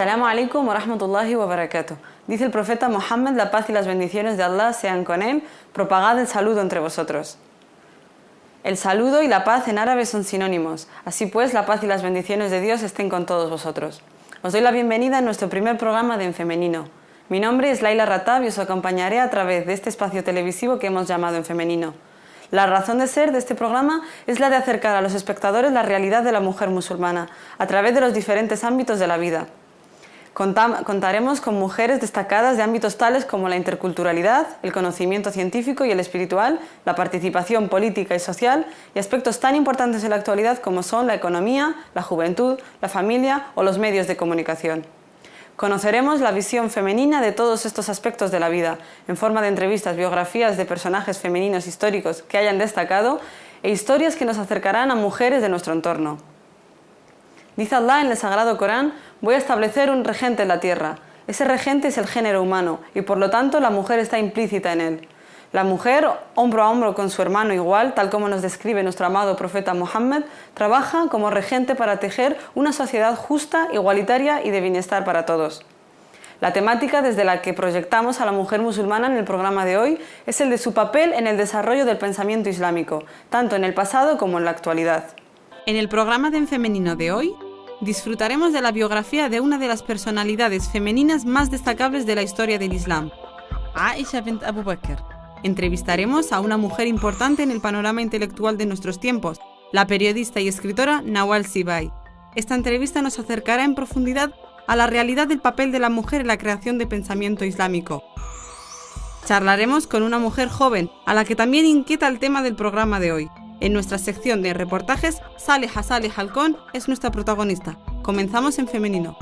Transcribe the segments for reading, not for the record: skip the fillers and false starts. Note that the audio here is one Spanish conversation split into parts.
Assalamu alaikum wa rahmatullahi wa barakatuh. Dice el profeta Mohammed, la paz y las bendiciones de Allah sean con él, propagad el saludo entre vosotros. El saludo y la paz en árabe son sinónimos. Así pues, la paz y las bendiciones de Dios estén con todos vosotros. Os doy la bienvenida en nuestro primer programa de En Femenino. Mi nombre es Laila Ratab y os acompañaré a través de este espacio televisivo que hemos llamado En Femenino. La razón de ser de este programa es la de acercar a los espectadores la realidad de la mujer musulmana a través de los diferentes ámbitos de la vida. Contaremos con mujeres destacadas de ámbitos tales como la interculturalidad, el conocimiento científico y el espiritual, la participación política y social y aspectos tan importantes en la actualidad como son la economía, la juventud, la familia o los medios de comunicación. Conoceremos la visión femenina de todos estos aspectos de la vida, en forma de entrevistas, biografías de personajes femeninos históricos que hayan destacado e historias que nos acercarán a mujeres de nuestro entorno. Dice Allah en el Sagrado Corán: voy a establecer un regente en la tierra. Ese regente es el género humano y por lo tanto la mujer está implícita en él. La mujer, hombro a hombro con su hermano igual, tal como nos describe nuestro amado profeta Mohammed, trabaja como regente para tejer una sociedad justa, igualitaria y de bienestar para todos. La temática desde la que proyectamos a la mujer musulmana en el programa de hoy es el de su papel en el desarrollo del pensamiento islámico, tanto en el pasado como en la actualidad. En el programa de En Femenino de hoy, disfrutaremos de la biografía de una de las personalidades femeninas más destacables de la historia del Islam, Aisha bint Abu Bakr. Entrevistaremos a una mujer importante en el panorama intelectual de nuestros tiempos, la periodista y escritora Nawal Sibay. Esta entrevista nos acercará en profundidad a la realidad del papel de la mujer en la creación de pensamiento islámico. Charlaremos con una mujer joven, a la que también inquieta el tema del programa de hoy. En nuestra sección de reportajes, Saleha Halcón es nuestra protagonista. Comenzamos en Femenino.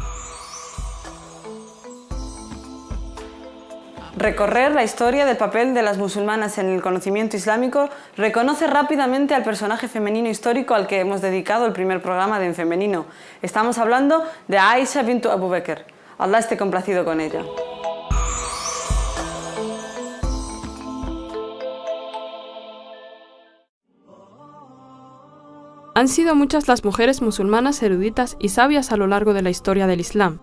Recorrer la historia del papel de las musulmanas en el conocimiento islámico reconoce rápidamente al personaje femenino histórico al que hemos dedicado el primer programa de En Femenino. Estamos hablando de Aisha bint Abu Bakr. Allah esté complacido con ella. Han sido muchas las mujeres musulmanas eruditas y sabias a lo largo de la historia del Islam.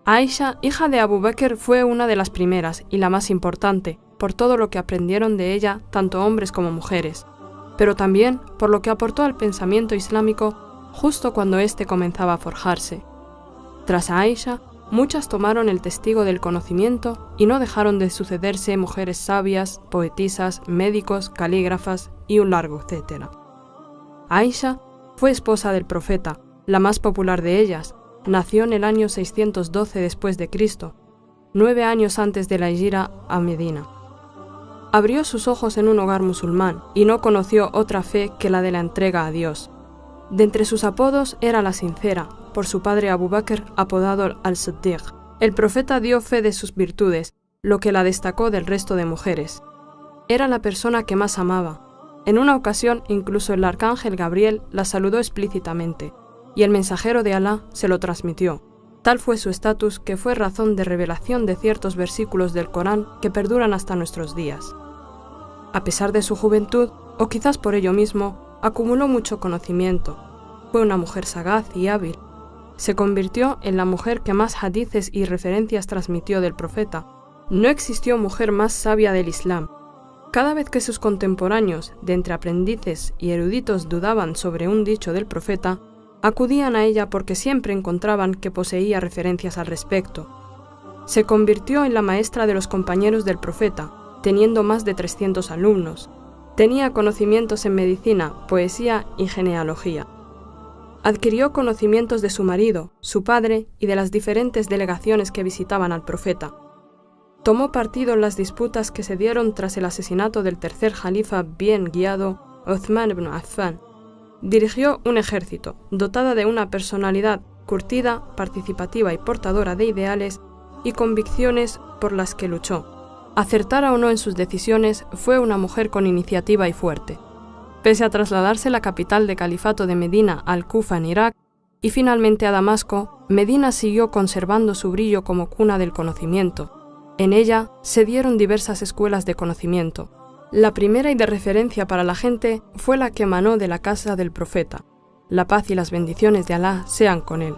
Aisha, hija de Abu Bakr, fue una de las primeras y la más importante, por todo lo que aprendieron de ella tanto hombres como mujeres, pero también por lo que aportó al pensamiento islámico justo cuando éste comenzaba a forjarse. Tras Aisha, muchas tomaron el testigo del conocimiento y no dejaron de sucederse mujeres sabias, poetisas, médicos, calígrafas y un largo etcétera. Aisha fue esposa del profeta, la más popular de ellas. Nació en el año 612 después de Cristo, 9 años antes de la hijra a Medina. Abrió sus ojos en un hogar musulmán y no conoció otra fe que la de la entrega a Dios. De entre sus apodos era la sincera, por su padre Abu Bakr, apodado al-Siddiq. El profeta dio fe de sus virtudes, lo que la destacó del resto de mujeres. Era la persona que más amaba. En una ocasión, incluso el arcángel Gabriel la saludó explícitamente, y el mensajero de Alá se lo transmitió. Tal fue su estatus que fue razón de revelación de ciertos versículos del Corán que perduran hasta nuestros días. A pesar de su juventud, o quizás por ello mismo, acumuló mucho conocimiento. Fue una mujer sagaz y hábil. Se convirtió en la mujer que más hadices y referencias transmitió del profeta. No existió mujer más sabia del Islam. Cada vez que sus contemporáneos, de entre aprendices y eruditos, dudaban sobre un dicho del profeta, acudían a ella porque siempre encontraban que poseía referencias al respecto. Se convirtió en la maestra de los compañeros del profeta, teniendo más de 300 alumnos. Tenía conocimientos en medicina, poesía y genealogía. Adquirió conocimientos de su marido, su padre y de las diferentes delegaciones que visitaban al profeta. Tomó partido en las disputas que se dieron tras el asesinato del tercer jalifa bien guiado, Uthman ibn Affan. Dirigió un ejército, dotada de una personalidad curtida, participativa y portadora de ideales y convicciones por las que luchó. Acertara o no en sus decisiones, fue una mujer con iniciativa y fuerte. Pese a trasladarse la capital de califato de Medina al Kufa en Irak y finalmente a Damasco, Medina siguió conservando su brillo como cuna del conocimiento. En ella se dieron diversas escuelas de conocimiento. La primera y de referencia para la gente fue la que emanó de la casa del profeta. La paz y las bendiciones de Alá sean con él.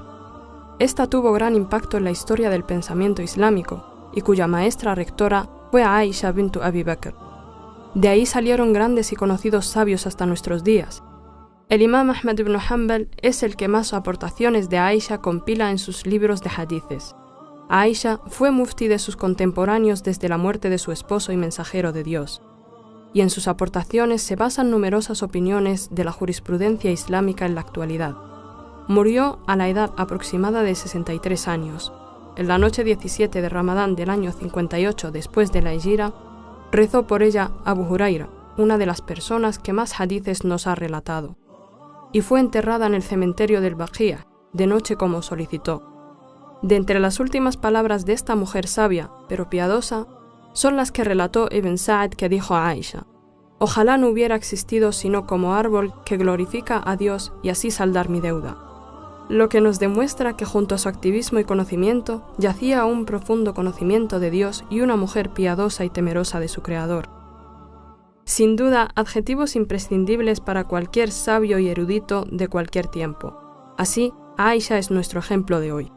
Esta tuvo gran impacto en la historia del pensamiento islámico y cuya maestra rectora fue Aisha bint Abi Bakr. De ahí salieron grandes y conocidos sabios hasta nuestros días. El imam Ahmad ibn Hanbal es el que más aportaciones de Aisha compila en sus libros de hadices. Aisha fue mufti de sus contemporáneos desde la muerte de su esposo y mensajero de Dios, y en sus aportaciones se basan numerosas opiniones de la jurisprudencia islámica en la actualidad. Murió a la edad aproximada de 63 años. En la noche 17 de Ramadán del año 58 después de la Hijra, rezó por ella Abu Huraira, una de las personas que más hadices nos ha relatado, y fue enterrada en el cementerio del Baqía, de noche como solicitó. De entre las últimas palabras de esta mujer sabia, pero piadosa, son las que relató Ibn Sa'd, que dijo a Aisha: «Ojalá no hubiera existido sino como árbol que glorifica a Dios y así saldar mi deuda», lo que nos demuestra que junto a su activismo y conocimiento yacía un profundo conocimiento de Dios y una mujer piadosa y temerosa de su Creador. Sin duda, adjetivos imprescindibles para cualquier sabio y erudito de cualquier tiempo. Así, Aisha es nuestro ejemplo de hoy.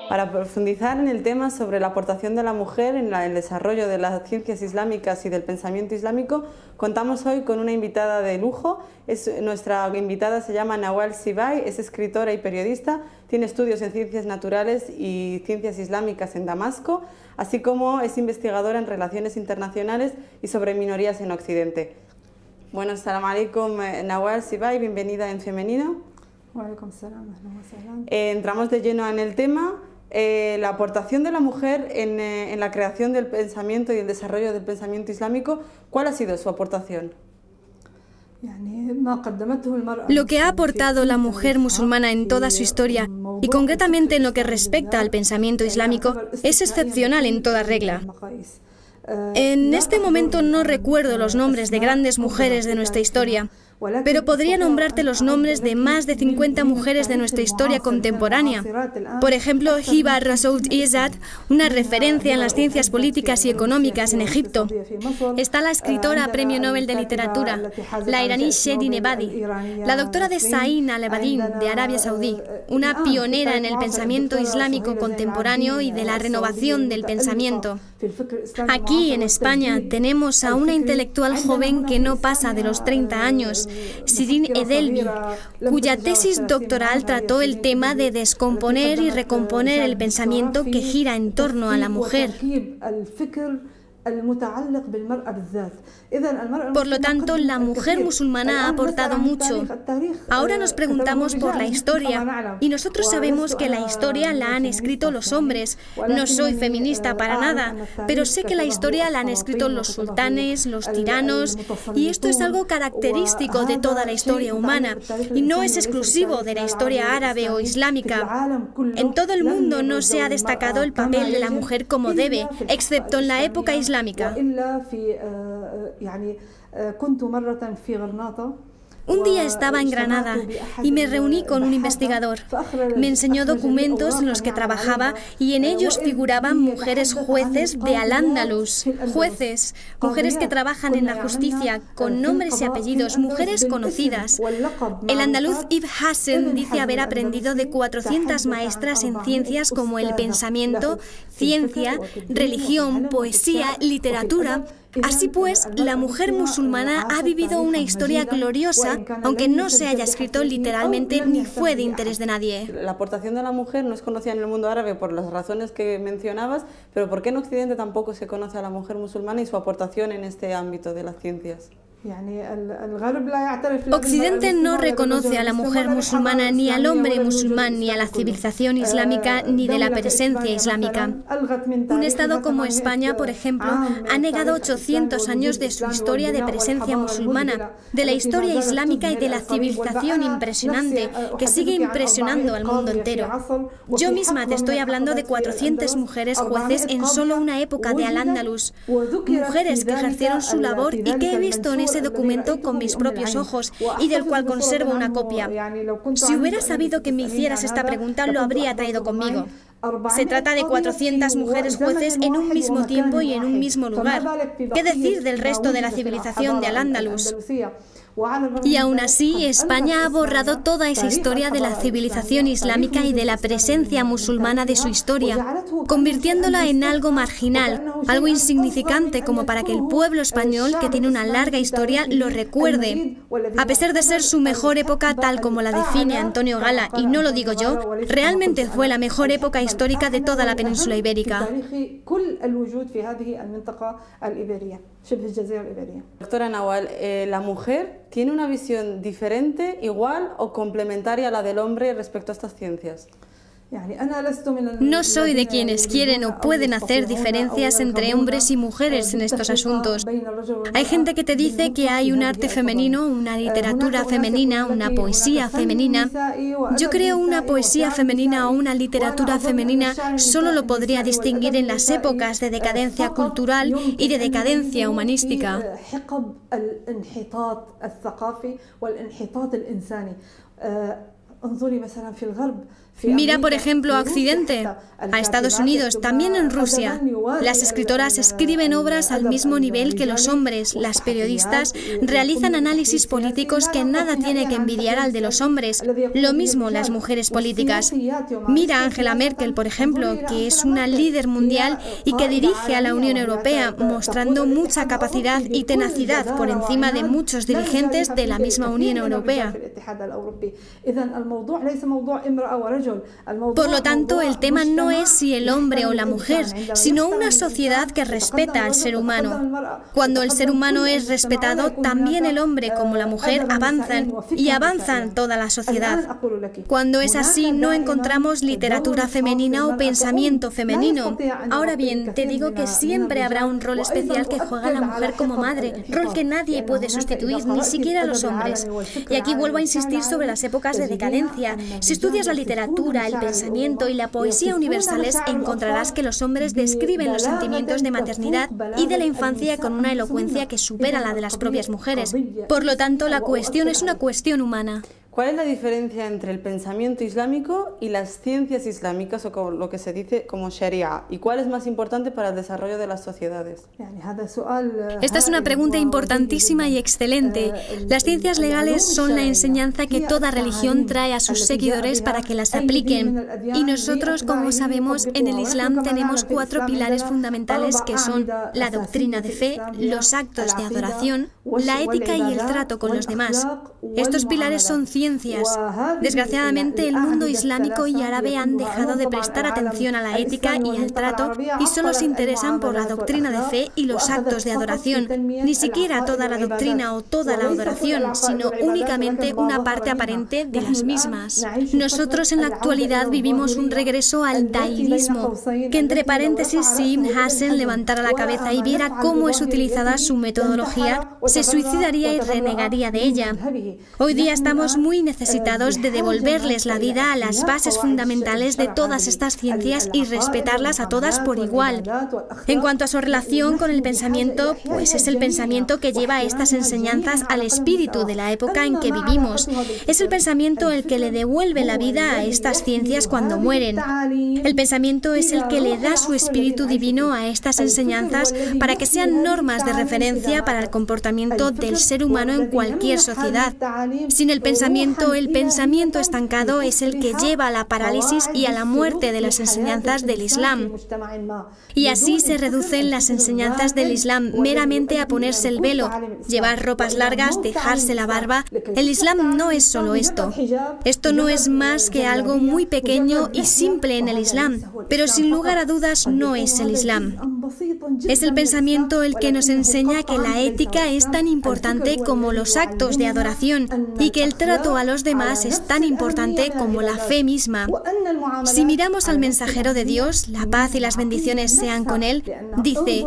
Para profundizar en el tema sobre la aportación de la mujer en el desarrollo de las ciencias islámicas y del pensamiento islámico, contamos hoy con una invitada de lujo. Nuestra invitada se llama Nawal Sibay, es escritora y periodista, tiene estudios en ciencias naturales y ciencias islámicas en Damasco, así como es investigadora en relaciones internacionales y sobre minorías en Occidente. Bueno, assalamu alaikum, Nawal Sibay, bienvenida en Femenino. Entramos de lleno en el tema. La aportación de la mujer en la creación del pensamiento y el desarrollo del pensamiento islámico, ¿cuál ha sido su aportación? Lo que ha aportado la mujer musulmana en toda su historia, y concretamente en lo que respecta al pensamiento islámico, es excepcional en toda regla. En este momento no recuerdo los nombres de grandes mujeres de nuestra historia, pero podría nombrarte los nombres de más de 50 mujeres de nuestra historia contemporánea. Por ejemplo, Hiba Rasoud Izzat, una referencia en las ciencias políticas y económicas en Egipto. Está la escritora Premio Nobel de Literatura, la iraní Shedin Ebadi, la doctora de Sain al-Abadin de Arabia Saudí, una pionera en el pensamiento islámico contemporáneo y de la renovación del pensamiento. Aquí, en España, tenemos a una intelectual joven que no pasa de los 30 años, Sirin Edelbi, cuya tesis doctoral trató el tema de descomponer y recomponer el pensamiento que gira en torno a la mujer. Por lo tanto, la mujer musulmana ha aportado mucho. Ahora nos preguntamos por la historia, y nosotros sabemos que la historia la han escrito los hombres. No soy feminista para nada, pero sé que la historia la han escrito los sultanes, los tiranos, y esto es algo característico de toda la historia humana, y no es exclusivo de la historia árabe o islámica. En todo el mundo no se ha destacado el papel de la mujer como debe, excepto en la época islámica. Un día estaba en Granada y me reuní con un investigador. Me enseñó documentos en los que trabajaba y en ellos figuraban mujeres jueces de Al-Ándalus. Jueces, mujeres que trabajan en la justicia, con nombres y apellidos, mujeres conocidas. El andaluz Ibn Hasan dice haber aprendido de 400 maestras en ciencias como el pensamiento, ciencia, religión, poesía, literatura. Así pues, la mujer musulmana ha vivido una historia gloriosa, aunque no se haya escrito literalmente ni fue de interés de nadie. La aportación de la mujer no es conocida en el mundo árabe por las razones que mencionabas, pero ¿por qué en Occidente tampoco se conoce a la mujer musulmana y su aportación en este ámbito de las ciencias? Occidente no reconoce a la mujer musulmana, ni al hombre musulmán, ni a la civilización islámica, ni de la presencia islámica. Un Estado como España, por ejemplo, ha negado 800 años de su historia de presencia musulmana, de la historia islámica y de la civilización impresionante, que sigue impresionando al mundo entero. Yo misma te estoy hablando de 400 mujeres jueces en solo una época de Al-Ándalus, mujeres que ejercieron su labor y que he visto en ese documento con mis propios ojos y del cual conservo una copia. Si hubiera sabido que me hicieras esta pregunta, lo habría traído conmigo. Se trata de 400 mujeres jueces en un mismo tiempo y en un mismo lugar. ¿Qué decir del resto de la civilización de Al-Ándalus? Y aún así, España ha borrado toda esa historia de la civilización islámica y de la presencia musulmana de su historia, convirtiéndola en algo marginal, algo insignificante como para que el pueblo español, que tiene una larga historia, lo recuerde. A pesar de ser su mejor época, tal como la define Antonio Gala, y no lo digo yo, realmente fue la mejor época histórica de toda la península ibérica. Doctora Nawal, ¿la mujer tiene una visión diferente, igual o complementaria a la del hombre respecto a estas ciencias? No soy de quienes quieren o pueden hacer diferencias entre hombres y mujeres en estos asuntos. Hay gente que te dice que hay un arte femenino, una literatura femenina, una poesía femenina. Yo creo una poesía femenina o una literatura femenina solo lo podría distinguir en las épocas de decadencia cultural y de decadencia humanística. Mira, por ejemplo, a Occidente, a Estados Unidos, también en Rusia. Las escritoras escriben obras al mismo nivel que los hombres. Las periodistas realizan análisis políticos que nada tiene que envidiar al de los hombres. Lo mismo las mujeres políticas. Mira a Angela Merkel, por ejemplo, que es una líder mundial y que dirige a la Unión Europea, mostrando mucha capacidad y tenacidad por encima de muchos dirigentes de la misma Unión Europea. Por lo tanto, el tema no es si el hombre o la mujer, sino una sociedad que respeta al ser humano. Cuando el ser humano es respetado, también el hombre como la mujer avanzan, y avanzan toda la sociedad. Cuando es así, no encontramos literatura femenina o pensamiento femenino. Ahora bien, te digo que siempre habrá un rol especial que juega la mujer como madre, rol que nadie puede sustituir, ni siquiera los hombres. Y aquí vuelvo a insistir sobre las épocas de decadencia. Si estudias la literatura, el pensamiento y la poesía universales, encontrarás que los hombres describen los sentimientos de maternidad y de la infancia con una elocuencia que supera la de las propias mujeres. Por lo tanto, la cuestión es una cuestión humana. ¿Cuál es la diferencia entre el pensamiento islámico y las ciencias islámicas, o como lo que se dice como Sharia? ¿Y cuál es más importante para el desarrollo de las sociedades? Esta es una pregunta importantísima y excelente. Las ciencias legales son la enseñanza que toda religión trae a sus seguidores para que las apliquen. Y nosotros, como sabemos, en el Islam tenemos 4 pilares fundamentales que son la doctrina de fe, los actos de adoración, la ética y el trato con los demás. Estos pilares son ciencias. Desgraciadamente, el mundo islámico y árabe han dejado de prestar atención a la ética y al trato y solo se interesan por la doctrina de fe y los actos de adoración. Ni siquiera toda la doctrina o toda la adoración, sino únicamente una parte aparente de las mismas. Nosotros en la actualidad vivimos un regreso al daidismo, que entre paréntesis, si Ibn Hasan levantara la cabeza y viera cómo es utilizada su metodología, se suicidaría y renegaría de ella. Hoy día estamos muy necesitados de devolverles la vida a las bases fundamentales de todas estas ciencias y respetarlas a todas por igual. En cuanto a su relación con el pensamiento, pues es el pensamiento que lleva estas enseñanzas al espíritu de la época en que vivimos. Es el pensamiento el que le devuelve la vida a estas ciencias cuando mueren. El pensamiento es el que le da su espíritu divino a estas enseñanzas para que sean normas de referencia para el comportamiento del ser humano en cualquier sociedad. Sin el pensamiento estancado es el que lleva a la parálisis y a la muerte de las enseñanzas del Islam. Y así se reducen las enseñanzas del Islam meramente a ponerse el velo, llevar ropas largas, dejarse la barba. El Islam no es solo esto. Esto no es más que algo muy pequeño y simple en el Islam, pero sin lugar a dudas no es el Islam. Es el pensamiento el que nos enseña que la ética es tan importante como los actos de adoración y que el trato a los demás es tan importante como la fe misma. Si miramos al mensajero de Dios, la paz y las bendiciones sean con él, dice: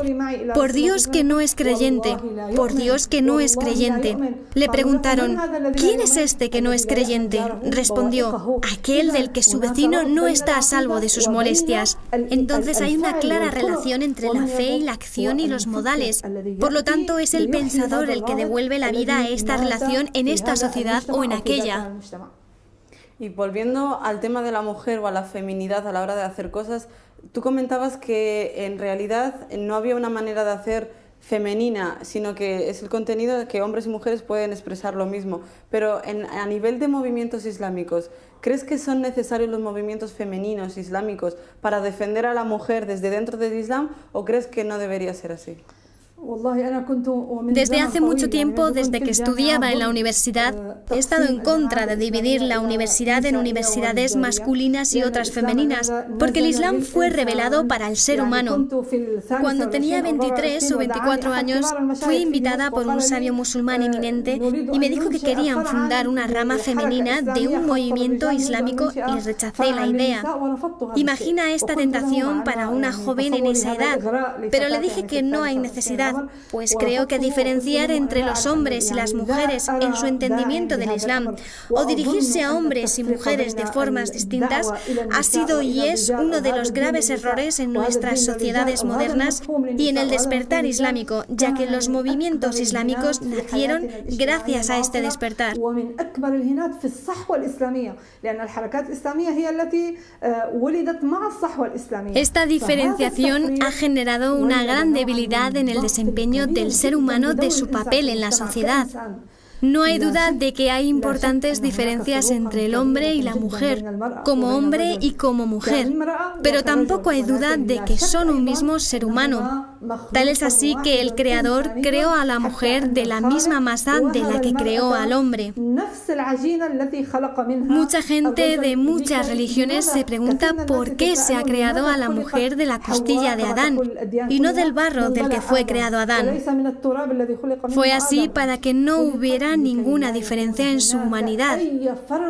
por Dios que no es creyente, por Dios que no es creyente. Le preguntaron: ¿quién es este que no es creyente? Respondió: aquel del que su vecino no está a salvo de sus molestias. Entonces hay una clara relación entre la fe y la acción y los modales. Por lo tanto, es el pensador el que devuelve la vida a esta relación en esta sociedad o en aquella. Y volviendo al tema de la mujer o a la feminidad a la hora de hacer cosas, tú comentabas que en realidad no había una manera de hacer femenina, sino que es el contenido que hombres y mujeres pueden expresar lo mismo. Pero a nivel de movimientos islámicos, ¿crees que son necesarios los movimientos femeninos islámicos para defender a la mujer desde dentro del Islam o crees que no debería ser así? Desde hace mucho tiempo, desde que estudiaba en la universidad, he estado en contra de dividir la universidad en universidades masculinas y otras femeninas, porque el Islam fue revelado para el ser humano. Cuando tenía 23 o 24 años, fui invitada por un sabio musulmán eminente y me dijo que querían fundar una rama femenina de un movimiento islámico y rechacé la idea. Imagina esta tentación para una joven en esa edad, pero le dije que no hay necesidad, pues creo que diferenciar entre los hombres y las mujeres en su entendimiento del Islam o dirigirse a hombres y mujeres de formas distintas ha sido y es uno de los graves errores en nuestras sociedades modernas y en el despertar islámico, ya que los movimientos islámicos nacieron gracias a este despertar. Esta diferenciación ha generado una gran debilidad en el desempeño del ser humano de su papel en la sociedad. No hay duda de que hay importantes diferencias entre el hombre y la mujer, como hombre y como mujer, pero tampoco hay duda de que son un mismo ser humano. Tal es así que el Creador creó a la mujer de la misma masa de la que creó al hombre. Mucha gente de muchas religiones se pregunta por qué se ha creado a la mujer de la costilla de Adán y no del barro del que fue creado Adán. Fue así para que no hubiera ninguna diferencia en su humanidad.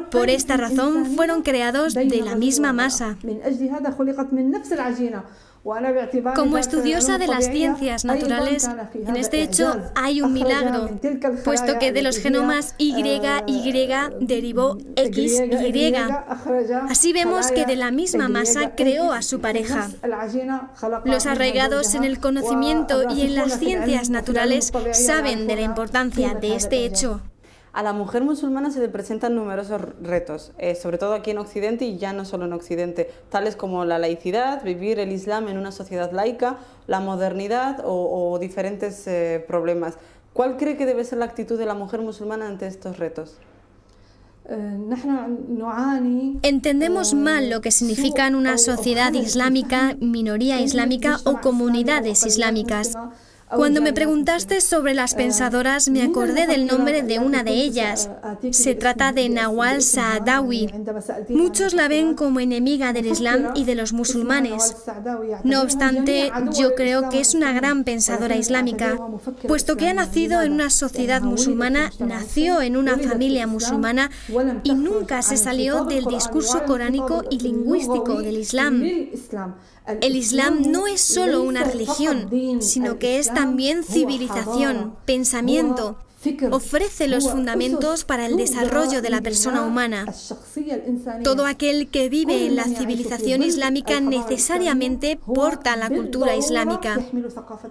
Por esta razón fueron creados de la misma masa. Como estudiosa de las ciencias naturales, en este hecho hay un milagro, puesto que de los genomas YY derivó XY. Así vemos que de la misma masa creó a su pareja. Los arraigados en el conocimiento y en las ciencias naturales saben de la importancia de este hecho. A la mujer musulmana se le presentan numerosos retos, sobre todo aquí en Occidente y ya no solo en Occidente, tales como la laicidad, vivir el Islam en una sociedad laica, la modernidad o diferentes problemas. ¿Cuál cree que debe ser la actitud de la mujer musulmana ante estos retos? Entendemos mal lo que significa en una sociedad islámica, minoría islámica o comunidades islámicas. Cuando me preguntaste sobre las pensadoras, me acordé del nombre de una de ellas. Se trata de Nawal Saadawi. Muchos la ven como enemiga del Islam y de los musulmanes. No obstante, yo creo que es una gran pensadora islámica, puesto que ha nacido en una sociedad musulmana, nació en una familia musulmana y nunca se salió del discurso coránico y lingüístico del Islam. El Islam no es solo una religión, sino que es también civilización, pensamiento. Ofrece los fundamentos para el desarrollo de la persona humana. Todo aquel que vive en la civilización islámica necesariamente porta la cultura islámica.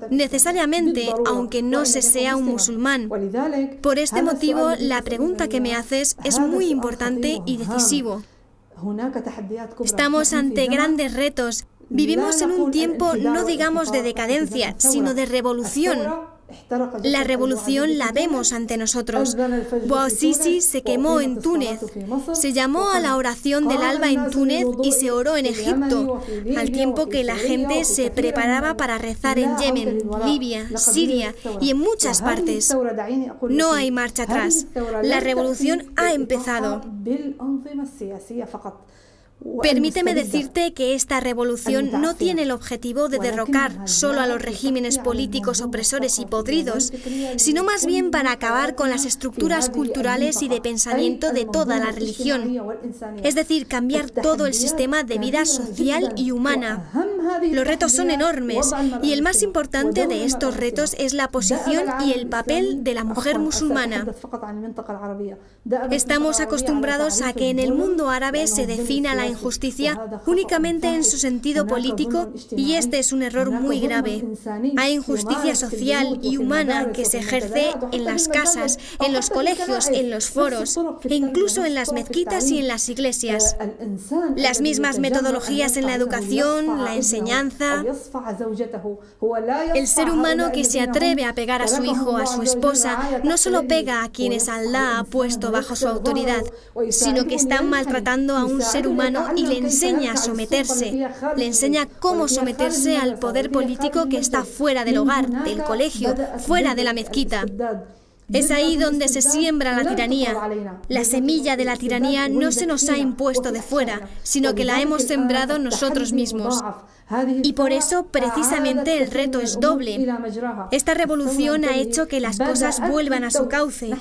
Necesariamente, aunque no se sea un musulmán. Por este motivo, la pregunta que me haces es muy importante y decisivo. Estamos ante grandes retos. Vivimos en un tiempo no digamos de decadencia, sino de revolución. La revolución la vemos ante nosotros. Bouazizi se quemó en Túnez. Se llamó a la oración del alba en Túnez y se oró en Egipto, al tiempo que la gente se preparaba para rezar en Yemen, Libia, Siria y en muchas partes. No hay marcha atrás. La revolución ha empezado. Permíteme decirte que esta revolución no tiene el objetivo de derrocar solo a los regímenes políticos opresores y podridos, sino más bien para acabar con las estructuras culturales y de pensamiento de toda la religión, es decir, cambiar todo el sistema de vida social y humana. Los retos son enormes y el más importante de estos retos es la posición y el papel de la mujer musulmana. Estamos acostumbrados a que en el mundo árabe se defina la injusticia únicamente en su sentido político y este es un error muy grave. Hay injusticia social y humana que se ejerce en las casas, en los colegios, en los foros e incluso en las mezquitas y en las iglesias. Las mismas metodologías en la educación, la enseñanza enseñanza. El ser humano que se atreve a pegar a su hijo o a su esposa no solo pega a quienes Alá ha puesto bajo su autoridad, sino que está maltratando a un ser humano y le enseña a someterse. Le enseña cómo someterse al poder político que está fuera del hogar, del colegio, fuera de la mezquita. Es ahí donde se siembra la tiranía. La semilla de la tiranía no se nos ha impuesto de fuera, sino que la hemos sembrado nosotros mismos. Y por eso, precisamente, el reto es doble. Esta revolución ha hecho que las cosas vuelvan a su cauce.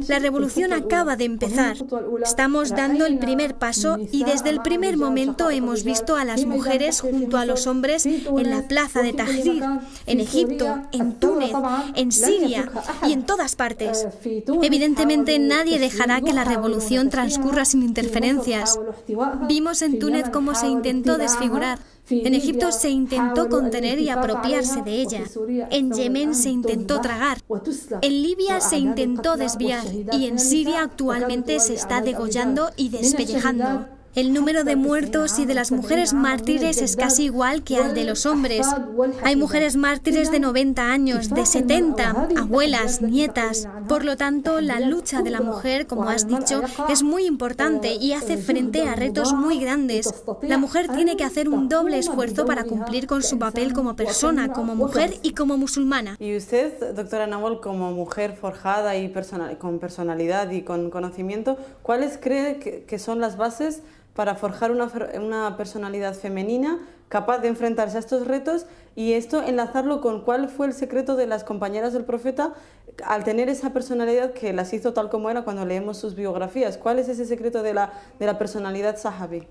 La revolución acaba de empezar. Estamos dando el primer paso y desde el primer momento hemos visto a las mujeres junto a los hombres en la plaza de Tahrir, en Egipto, en Túnez, en Siria y en todas partes. Evidentemente, nadie dejará que la revolución transcurra sin interferencias. Vimos en Túnez cómo se intentó desfigurar. En Egipto se intentó contener y apropiarse de ella. En Yemen se intentó tragar. En Libia se intentó desviar. Y en Siria actualmente se está degollando y despellejando. El número de muertos y de las mujeres mártires es casi igual que al de los hombres. Hay mujeres mártires de 90 años, de 70, abuelas, nietas. Por lo tanto, la lucha de la mujer, como has dicho, es muy importante y hace frente a retos muy grandes. La mujer tiene que hacer un doble esfuerzo para cumplir con su papel como persona, como mujer y como musulmana. Y usted, doctora Nawal, como mujer forjada y con personalidad y con conocimiento, ¿cuáles cree que son las bases para forjar una personalidad femenina capaz de enfrentarse a estos retos y esto enlazarlo con cuál fue el secreto de las compañeras del profeta al tener esa personalidad que las hizo tal como era cuando leemos sus biografías? ¿Cuál es ese secreto de la personalidad sahabi?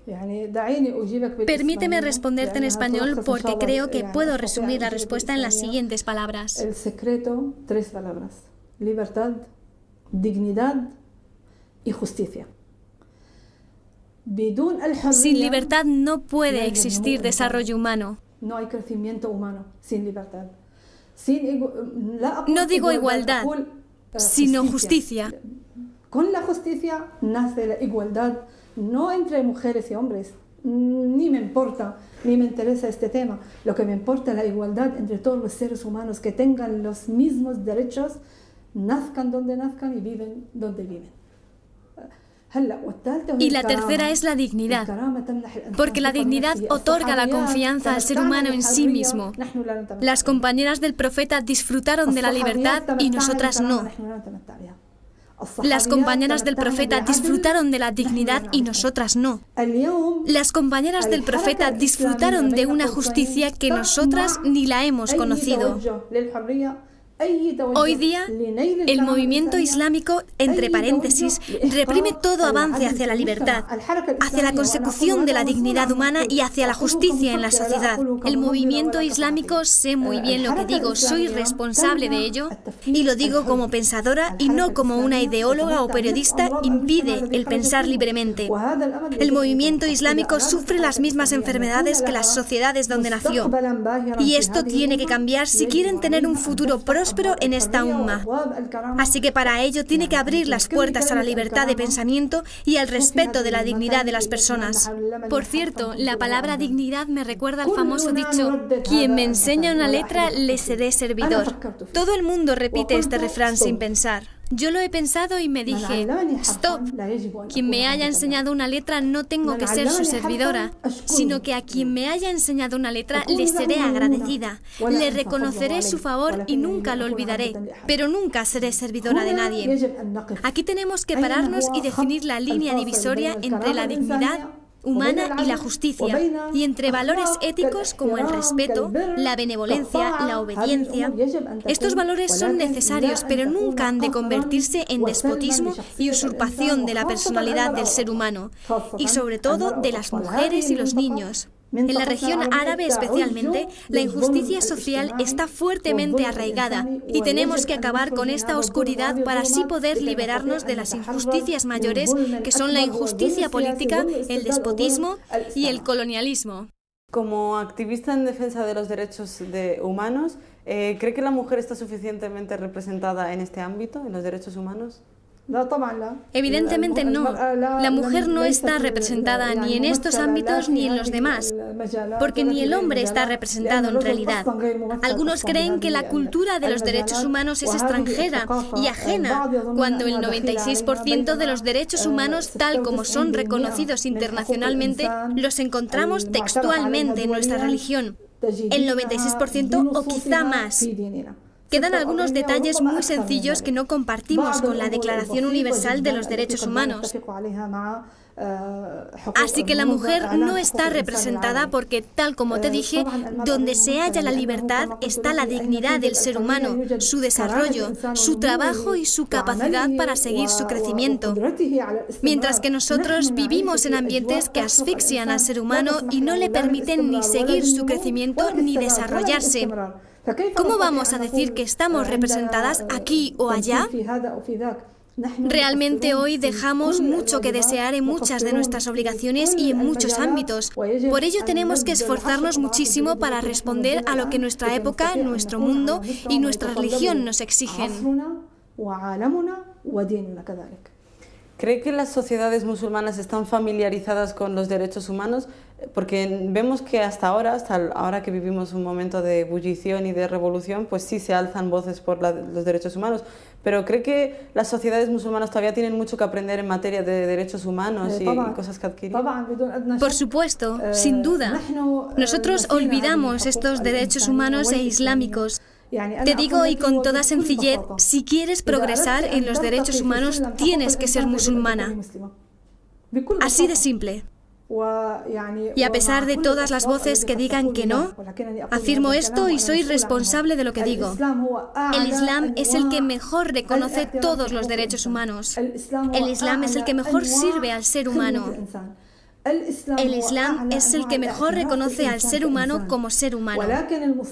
Permíteme responderte en español porque creo que puedo resumir la respuesta en las siguientes palabras. El secreto, 3 palabras: libertad, dignidad y justicia. Sin libertad no puede existir desarrollo humano. No hay crecimiento humano sin libertad. No digo igualdad, sino justicia. Con la justicia nace la igualdad, no entre mujeres y hombres. Ni me importa, ni me interesa este tema. Lo que me importa es la igualdad entre todos los seres humanos, que tengan los mismos derechos, nazcan donde nazcan y viven donde viven. Y la tercera es la dignidad, porque la dignidad otorga la confianza al ser humano en sí mismo. Las compañeras del profeta disfrutaron de la libertad y nosotras no. Las compañeras del profeta disfrutaron de la dignidad y nosotras no. Las compañeras del profeta disfrutaron de una justicia que nosotras ni la hemos conocido. Hoy día, el movimiento islámico, entre paréntesis, reprime todo avance hacia la libertad, hacia la consecución de la dignidad humana y hacia la justicia en la sociedad. El movimiento islámico, sé muy bien lo que digo, soy responsable de ello, y lo digo como pensadora y no como una ideóloga o periodista, impide el pensar libremente. El movimiento islámico sufre las mismas enfermedades que las sociedades donde nació, y esto tiene que cambiar si quieren tener un futuro próspero en esta umma. Así que para ello tiene que abrir las puertas a la libertad de pensamiento y al respeto de la dignidad de las personas. Por cierto, la palabra dignidad me recuerda al famoso dicho: quien me enseña una letra, le seré servidor. Todo el mundo repite este refrán sin pensar. Yo lo he pensado y me dije, stop, quien me haya enseñado una letra no tengo que ser su servidora, sino que a quien me haya enseñado una letra le seré agradecida, le reconoceré su favor y nunca lo olvidaré, pero nunca seré servidora de nadie. Aquí tenemos que pararnos y definir la línea divisoria entre la dignidad humana y la justicia, y entre valores éticos como el respeto, la benevolencia, la obediencia. Estos valores son necesarios, pero nunca han de convertirse en despotismo y usurpación de la personalidad del ser humano, y sobre todo de las mujeres y los niños. En la región árabe especialmente, la injusticia social está fuertemente arraigada y tenemos que acabar con esta oscuridad para así poder liberarnos de las injusticias mayores que son la injusticia política, el despotismo y el colonialismo. Como activista en defensa de los derechos humanos, ¿cree que la mujer está suficientemente representada en este ámbito, en los derechos humanos? Evidentemente no. La mujer no está representada ni en estos ámbitos ni en los demás, porque ni el hombre está representado en realidad. Algunos creen que la cultura de los derechos humanos es extranjera y ajena, cuando el 96% de los derechos humanos, tal como son reconocidos internacionalmente, los encontramos textualmente en nuestra religión. El 96% o quizá más. Quedan algunos detalles muy sencillos que no compartimos con la Declaración Universal de los Derechos Humanos. Así que la mujer no está representada porque, tal como te dije, donde se halla la libertad está la dignidad del ser humano, su desarrollo, su trabajo y su capacidad para seguir su crecimiento. Mientras que nosotros vivimos en ambientes que asfixian al ser humano y no le permiten ni seguir su crecimiento ni desarrollarse. ¿Cómo vamos a decir que estamos representadas aquí o allá? Realmente hoy dejamos mucho que desear en muchas de nuestras obligaciones y en muchos ámbitos. Por ello tenemos que esforzarnos muchísimo para responder a lo que nuestra época, nuestro mundo y nuestra religión nos exigen. ¿Cree que las sociedades musulmanas están familiarizadas con los derechos humanos? Porque vemos que hasta ahora que vivimos un momento de ebullición y de revolución, pues sí se alzan voces por los derechos humanos. Pero ¿cree que las sociedades musulmanas todavía tienen mucho que aprender en materia de derechos humanos y cosas que adquirir? Por supuesto, sin duda. Nosotros olvidamos estos derechos humanos e islámicos. Te digo y con toda sencillez, si quieres progresar en los derechos humanos, tienes que ser musulmana. Así de simple. Y a pesar de todas las voces que digan que no, afirmo esto y soy responsable de lo que digo. El Islam es el que mejor reconoce todos los derechos humanos. El Islam es el que mejor sirve al ser humano. El Islam es el que mejor reconoce al ser humano como ser humano.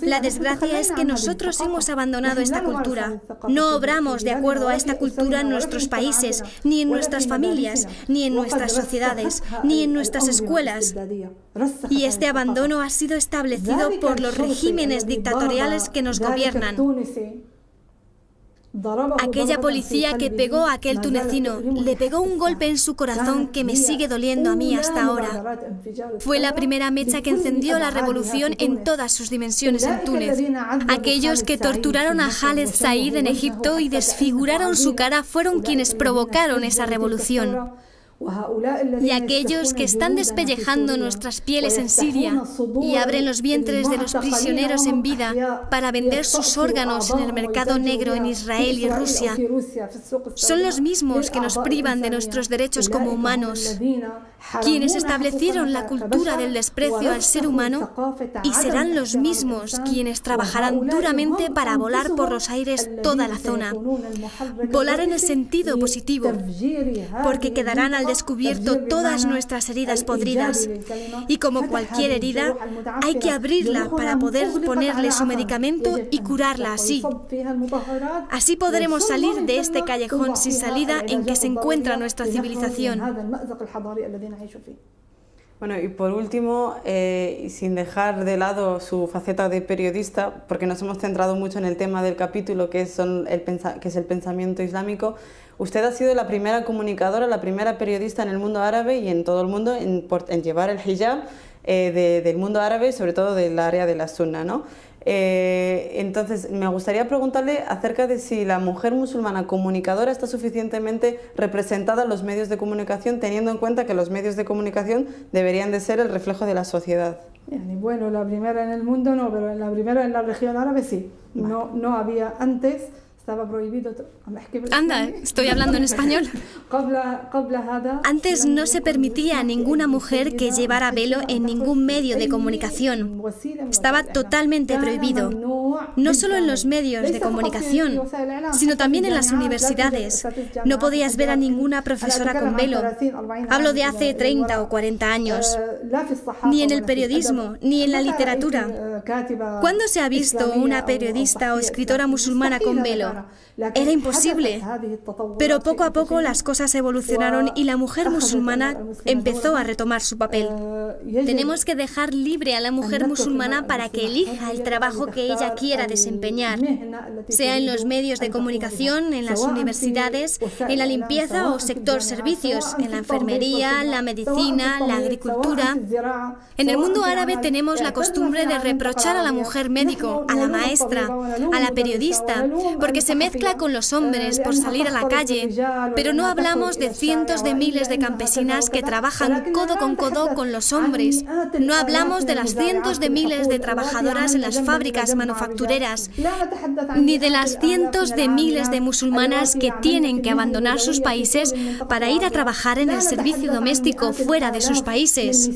La desgracia es que nosotros hemos abandonado esta cultura. No obramos de acuerdo a esta cultura en nuestros países, ni en nuestras familias, ni en nuestras sociedades, ni en nuestras escuelas. Y este abandono ha sido establecido por los regímenes dictatoriales que nos gobiernan. Aquella policía que pegó a aquel tunecino, le pegó un golpe en su corazón que me sigue doliendo a mí hasta ahora. Fue la primera mecha que encendió la revolución en todas sus dimensiones en Túnez. Aquellos que torturaron a Khaled Said en Egipto y desfiguraron su cara fueron quienes provocaron esa revolución. Y aquellos que están despellejando nuestras pieles en Siria y abren los vientres de los prisioneros en vida para vender sus órganos en el mercado negro en Israel y Rusia, son los mismos que nos privan de nuestros derechos como humanos, quienes establecieron la cultura del desprecio al ser humano, y serán los mismos quienes trabajarán duramente para volar por los aires toda la zona. Volar en el sentido positivo, porque quedarán al descubierto todas nuestras heridas podridas, y como cualquier herida, hay que abrirla para poder ponerle su medicamento y curarla así. Así podremos salir de este callejón sin salida en que se encuentra nuestra civilización. Bueno, y por último, sin dejar de lado su faceta de periodista, porque nos hemos centrado mucho en el tema del capítulo, que es el pensamiento islámico, usted ha sido la primera comunicadora, la primera periodista en el mundo árabe y en todo el mundo en llevar el hijab del mundo árabe, sobre todo del área de la sunna, ¿no? Entonces, me gustaría preguntarle acerca de si la mujer musulmana comunicadora está suficientemente representada en los medios de comunicación, teniendo en cuenta que los medios de comunicación deberían de ser el reflejo de la sociedad. Bueno, la primera en el mundo no, pero la primera en la región árabe sí. No había antes. Estaba prohibido. Anda, estoy hablando en español. Antes no se permitía a ninguna mujer que llevara velo en ningún medio de comunicación. Estaba totalmente prohibido. No solo en los medios de comunicación, sino también en las universidades. No podías ver a ninguna profesora con velo. Hablo de hace 30 o 40 años. Ni en el periodismo, ni en la literatura. ¿Cuándo se ha visto una periodista o escritora musulmana con velo? Era imposible. Pero poco a poco las cosas evolucionaron y la mujer musulmana empezó a retomar su papel. Tenemos que dejar libre a la mujer musulmana para que elija el trabajo que ella quiera quiera desempeñar, sea en los medios de comunicación, en las universidades, en la limpieza o sector servicios, en la enfermería, la medicina, la agricultura. En el mundo árabe tenemos la costumbre de reprochar a la mujer médico, a la maestra, a la periodista, porque se mezcla con los hombres por salir a la calle, pero no hablamos de cientos de miles de campesinas que trabajan codo con los hombres. No hablamos de las cientos de miles de trabajadoras en las fábricas manufactureras, ni de las cientos de miles de musulmanas que tienen que abandonar sus países para ir a trabajar en el servicio doméstico fuera de sus países.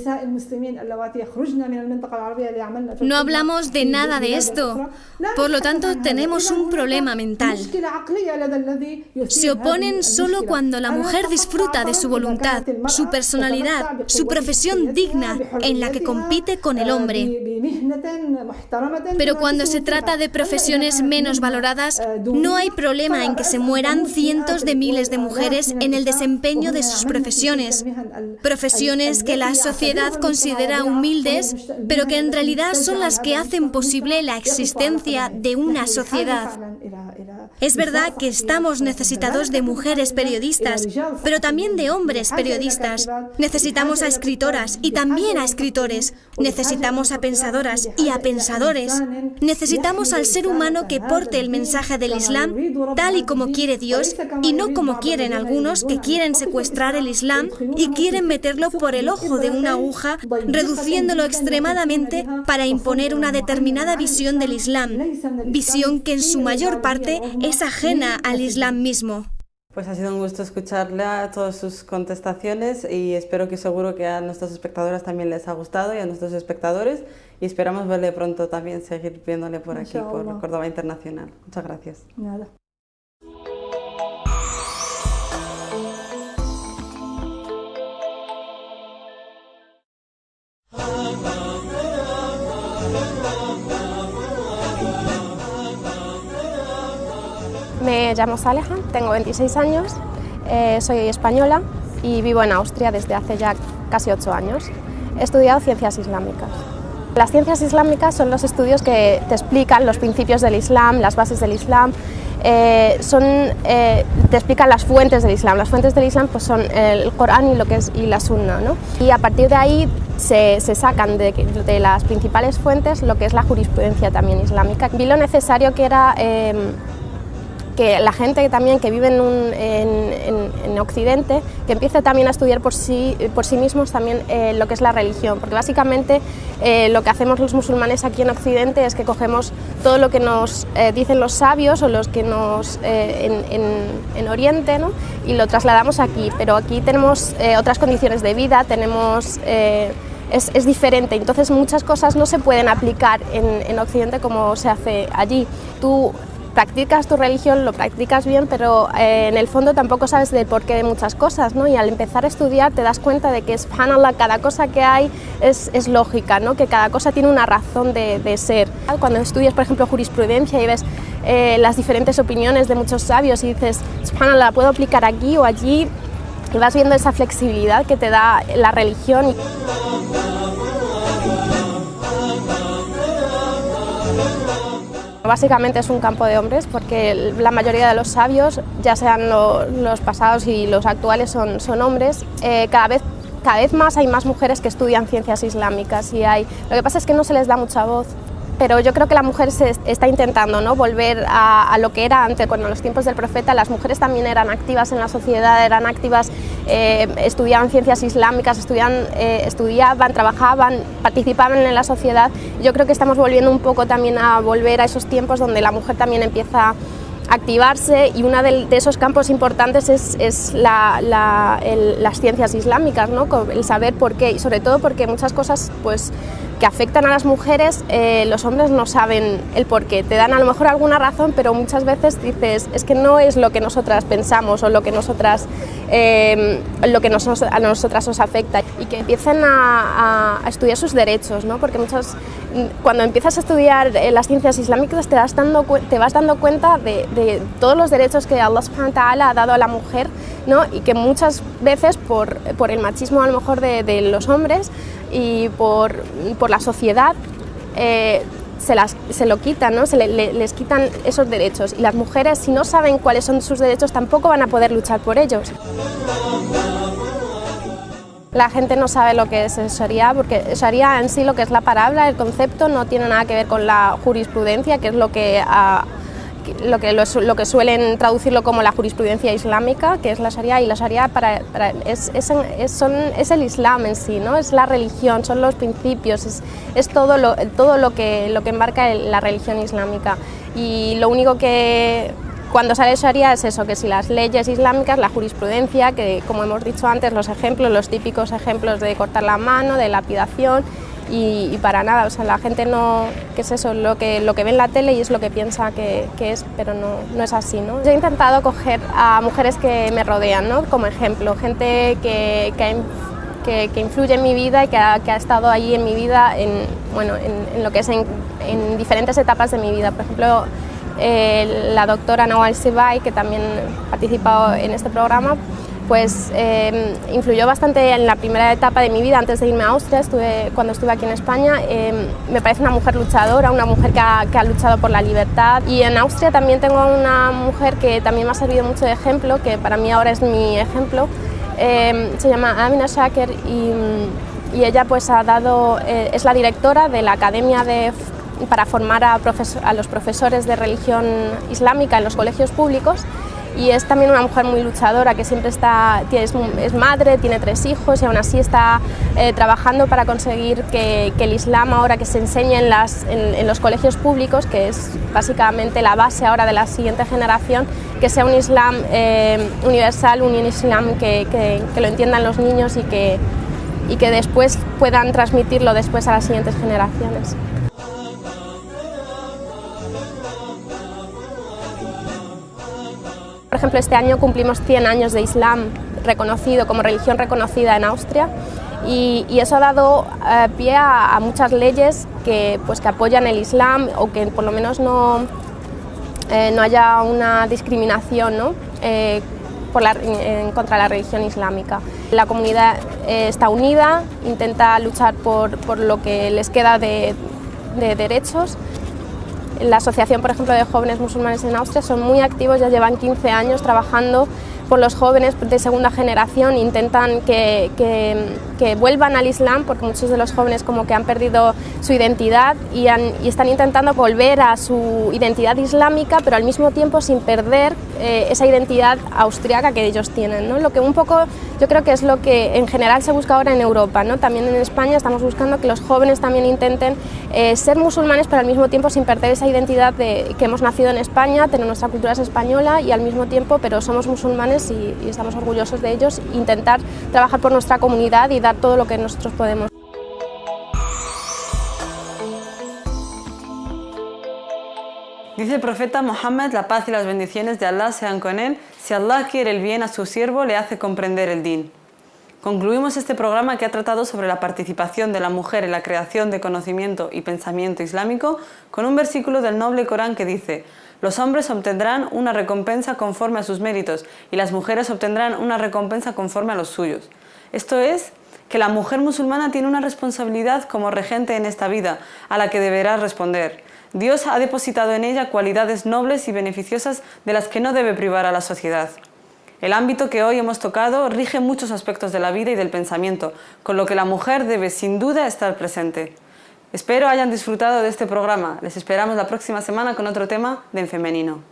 No hablamos de nada de esto. Por lo tanto, tenemos un problema mental. Se oponen solo cuando la mujer disfruta de su voluntad, su personalidad, su profesión digna en la que compite con el hombre. Pero cuando se trata de profesiones menos valoradas, no hay problema en que se mueran cientos de miles de mujeres en el desempeño de sus profesiones. Profesiones que la sociedad considera humildes, pero que en realidad son las que hacen posible la existencia de una sociedad. Es verdad que estamos necesitados de mujeres periodistas, pero también de hombres periodistas. Necesitamos a escritoras y también a escritores. Necesitamos a pensadoras y a pensadores. Necesitamos al ser humano que porte el mensaje del Islam tal y como quiere Dios y no como quieren algunos que quieren secuestrar el Islam y quieren meterlo por el ojo de una aguja, reduciéndolo extremadamente para imponer una determinada visión del Islam, visión que en su mayor parte es ajena al Islam mismo. Pues ha sido un gusto escucharle a todas sus contestaciones y espero que seguro que a nuestras espectadoras también les ha gustado y a nuestros espectadores y esperamos verle pronto también, seguir viéndole por aquí, por Córdoba Internacional. Muchas gracias. Nada. Me llamo Saleha, tengo 26 años, soy española y vivo en Austria desde hace ya casi 8 años. He estudiado ciencias islámicas. Las ciencias islámicas son los estudios que te explican los principios del Islam, las bases del Islam, te explican las fuentes del Islam. Las fuentes del Islam pues, son el Corán y la Sunna, ¿no? Y a partir de ahí se sacan de las principales fuentes lo que es la jurisprudencia también islámica. Vi lo necesario que era que la gente también que vive en Occidente, que empiece también a estudiar por sí mismos también lo que es la religión, porque básicamente lo que hacemos los musulmanes aquí en Occidente es que cogemos todo lo que nos dicen los sabios o los que nos en Oriente, ¿no? Y lo trasladamos aquí, pero aquí tenemos otras condiciones de vida, tenemos es diferente, entonces muchas cosas no se pueden aplicar en Occidente como se hace allí. Tú practicas tu religión, lo practicas bien, pero en el fondo tampoco sabes del porqué de muchas cosas, ¿no? Y al empezar a estudiar te das cuenta de que, subhanallah, cada cosa que hay es lógica, ¿no? Que cada cosa tiene una razón de ser. Cuando estudias, por ejemplo, jurisprudencia y ves las diferentes opiniones de muchos sabios y dices, subhanallah, la puedo aplicar aquí o allí, y vas viendo esa flexibilidad que te da la religión. Básicamente es un campo de hombres porque la mayoría de los sabios, ya sean los pasados y los actuales, son hombres. Cada vez más hay más mujeres que estudian ciencias islámicas y lo que pasa es que no se les da mucha voz. Pero yo creo que la mujer se está intentando, ¿no? Volver a lo que era antes, cuando en los tiempos del profeta las mujeres también eran activas en la sociedad, eran activas, estudiaban ciencias islámicas, estudiaban, trabajaban, participaban en la sociedad. Yo creo que estamos volviendo un poco también a volver a esos tiempos donde la mujer también empieza a activarse y uno de esos campos importantes es las ciencias islámicas, ¿no? El saber por qué y sobre todo porque muchas cosas pues, que afectan a las mujeres, los hombres no saben el por qué. Te dan a lo mejor alguna razón, pero muchas veces dices, es que no es lo que nosotras pensamos o lo que a nosotras nos afecta. Y que empiecen a estudiar sus derechos, ¿no? Porque cuando empiezas a estudiar las ciencias islámicas te vas dando cuenta de todos los derechos que Allah subhanahu wa ta'ala ha dado a la mujer, ¿no? Y que muchas veces por el machismo a lo mejor de los hombres y por la sociedad se lo quitan, ¿no? Les quitan esos derechos. Y las mujeres, si no saben cuáles son sus derechos, tampoco van a poder luchar por ellos. La gente no sabe lo que es el Sharia, porque Sharia en sí, lo que es la palabra, el concepto, no tiene nada que ver con la jurisprudencia, que es lo que suelen traducirlo como la jurisprudencia islámica, que es la Sharia, y la Sharia es el Islam en sí, ¿no? Es la religión, son los principios, es todo lo que enmarca la religión islámica. Y lo único que cuando sale Sharia es eso, que si las leyes islámicas, la jurisprudencia, que como hemos dicho antes, los ejemplos, los típicos ejemplos de cortar la mano, de lapidación, y para nada, o sea, la gente no, que es eso, lo que ve en la tele y es lo que piensa que es, pero no es así, ¿no? Yo he intentado coger a mujeres que me rodean, ¿no? Como ejemplo, gente que influye en mi vida y que ha estado ahí en mi vida, en lo que es en diferentes etapas de mi vida. Por ejemplo, la doctora Nawal Sibai, que también ha participado en este programa, pues influyó bastante en la primera etapa de mi vida antes de irme a Austria, cuando estuve aquí en España. Me parece una mujer luchadora, una mujer que ha luchado por la libertad. Y en Austria también tengo una mujer que también me ha servido mucho de ejemplo, que para mí ahora es mi ejemplo. Se llama Amina Shaker y ella pues es la directora de la Academia para formar a los profesores de religión islámica en los colegios públicos, y es también una mujer muy luchadora, que siempre es madre, tiene 3 hijos y aún así está trabajando para conseguir que el Islam ahora que se enseñe en los colegios públicos, que es básicamente la base ahora de la siguiente generación, que sea un Islam universal, un Islam que lo entiendan los niños y que después puedan transmitirlo después a las siguientes generaciones. Por ejemplo, este año cumplimos 100 años de Islam reconocido como religión reconocida en Austria, y eso ha dado pie a muchas leyes que apoyan el Islam, o que por lo menos no haya una discriminación, ¿no? Contra la religión islámica. La comunidad está unida, intenta luchar por lo que les queda de derechos. La Asociación, por ejemplo, de Jóvenes Musulmanes en Austria son muy activos, ya llevan 15 años trabajando por los jóvenes de segunda generación, intentan que vuelvan al Islam, porque muchos de los jóvenes como que han perdido su identidad y están intentando volver a su identidad islámica, pero al mismo tiempo sin perder esa identidad austriaca que ellos tienen, ¿no? Lo que un poco yo creo que es lo que en general se busca ahora en Europa, ¿no? También en España estamos buscando que los jóvenes también intenten ser musulmanes, pero al mismo tiempo sin perder esa identidad de que hemos nacido en España, tener nuestra cultura es española y al mismo tiempo, pero somos musulmanes y estamos orgullosos de ellos, intentar trabajar por nuestra comunidad y dar todo lo que nosotros podemos. Dice el profeta Mohammed, la paz y las bendiciones de Allah sean con él: si Allah quiere el bien a su siervo, le hace comprender el din. Concluimos este programa que ha tratado sobre la participación de la mujer en la creación de conocimiento y pensamiento islámico con un versículo del noble Corán que dice: los hombres obtendrán una recompensa conforme a sus méritos y las mujeres obtendrán una recompensa conforme a los suyos. Esto es, que la mujer musulmana tiene una responsabilidad como regente en esta vida, a la que deberá responder. Dios ha depositado en ella cualidades nobles y beneficiosas de las que no debe privar a la sociedad. El ámbito que hoy hemos tocado rige muchos aspectos de la vida y del pensamiento, con lo que la mujer debe sin duda estar presente. Espero hayan disfrutado de este programa. Les esperamos la próxima semana con otro tema de En Femenino.